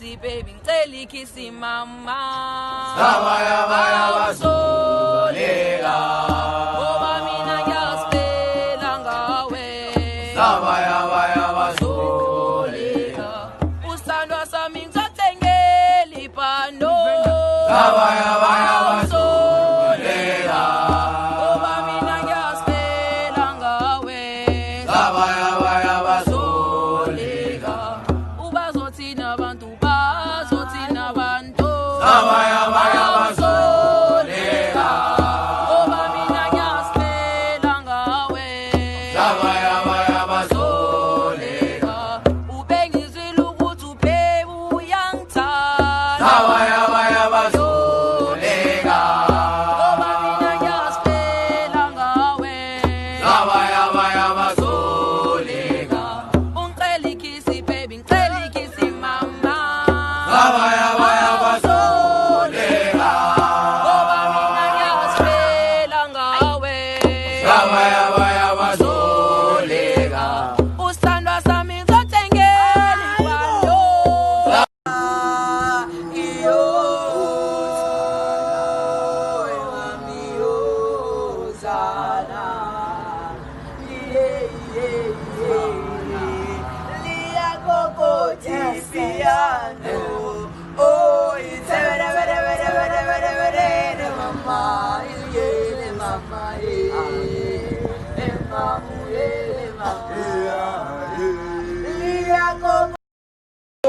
kisi baby ngicela ikisi mama Sabaya baya basoleka ngoba mina ngiyasicela ngawe Sabaya baya basoleka usandwa sami ngizothengela ipano Sabaya baya basoleka ngoba mina ngiyasicela ngawe Sabaya baya basoleka ubazothina abantu bazothina abantu Sabaya baya basoleka ngoba mina ngiyasicela ngawe Sabaya baya basoleka ubengizwile ukuthi uphebe uyangithanda Sabaya baya basoleka ngoba mina ngiyasicela ngawe Sabaya baya basoleka ungicela ikisi baby ngicela ikisi mama Sabaya baya basoleka ngoba mina ngiyasicela ngawe Sabaya baya basoleka usandwa sami ngizothengela ipano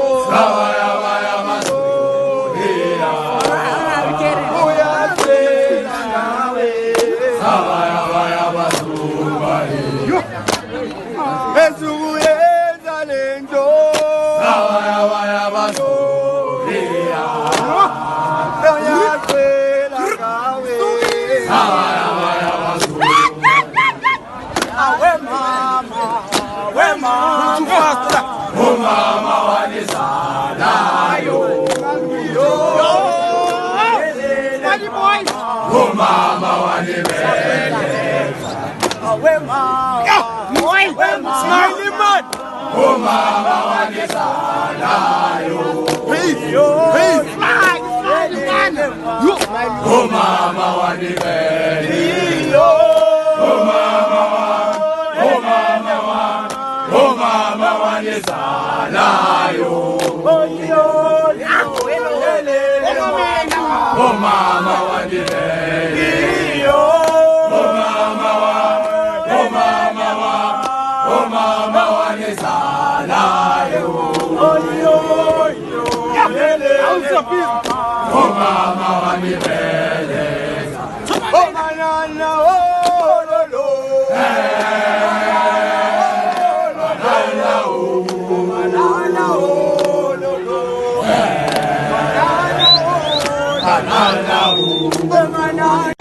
Sabaya baya basoleka Uyasela nawe Sabaya baya basoleka Esukuyenza lento Sabaya baya basoleka Uyasela nawe Sabaya baya basoleka We mama, too fast. Oh mama wanisalayo Funny boy. Oh mama wanibeleza We mama, boy. Smiley man. Oh mama wanisalayo Peace. Smiley man. Oh mama wanibeleza Oh mama wanisalayo Oh mama wanibeleza Oh mama wanisalayo Oh mama wanibeleza Oh manana oh lo lo Manana oh Manana oh lo lo Manana oh Manana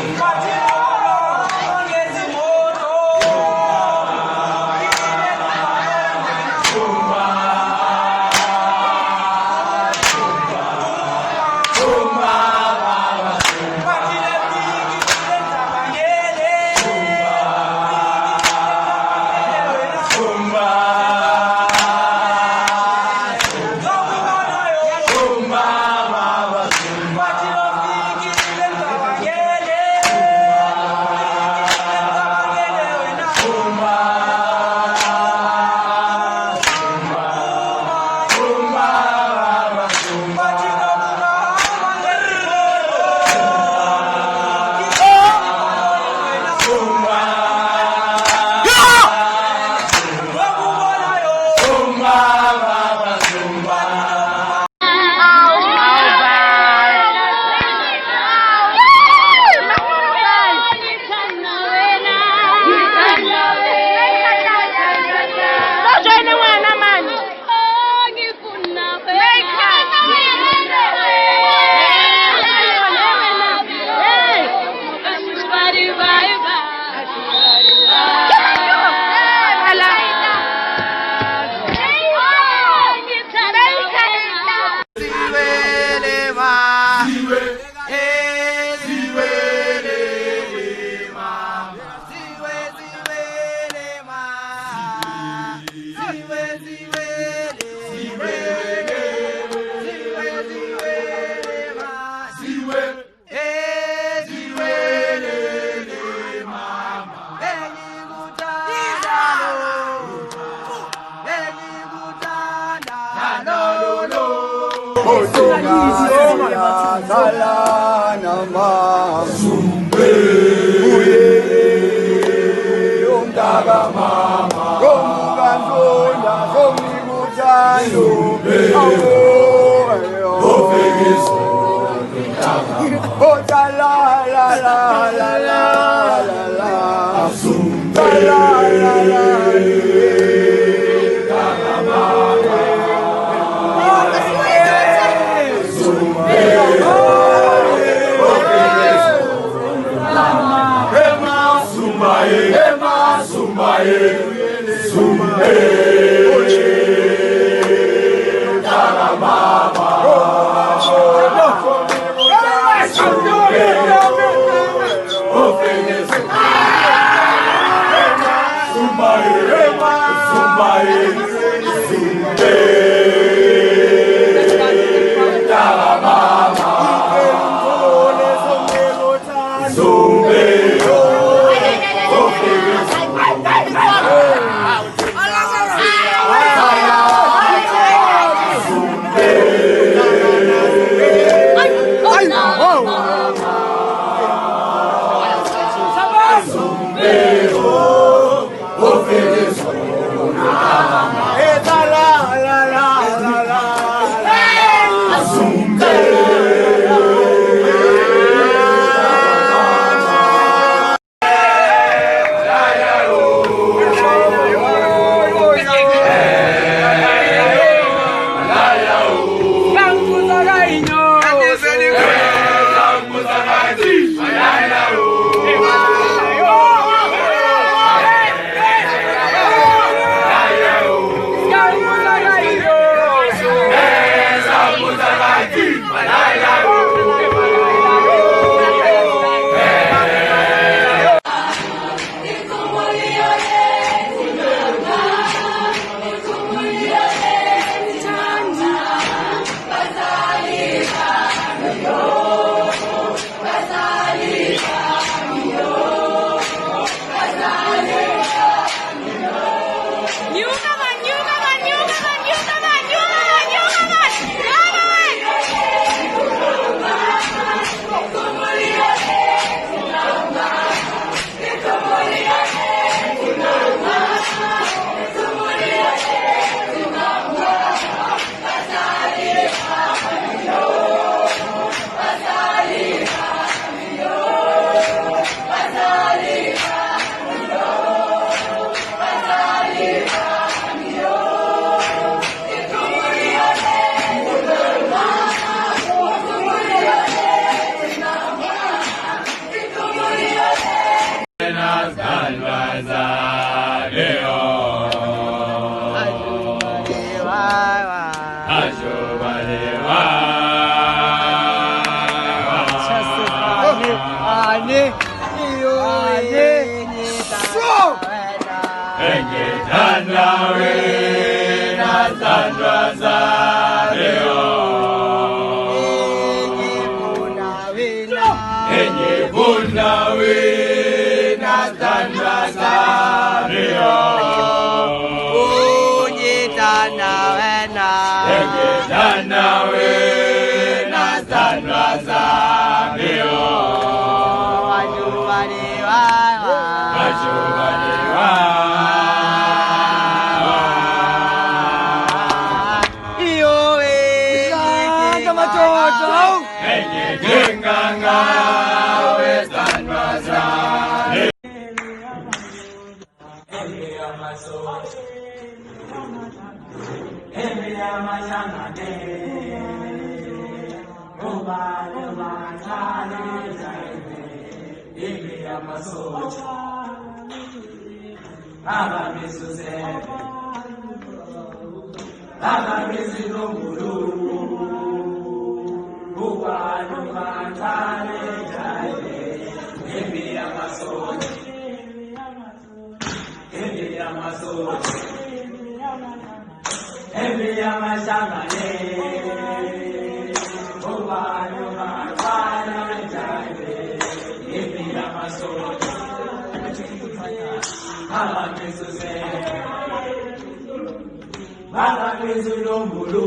Amagwijo lombulu.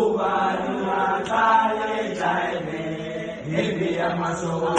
Ubani matale jaime. Ebi amaso.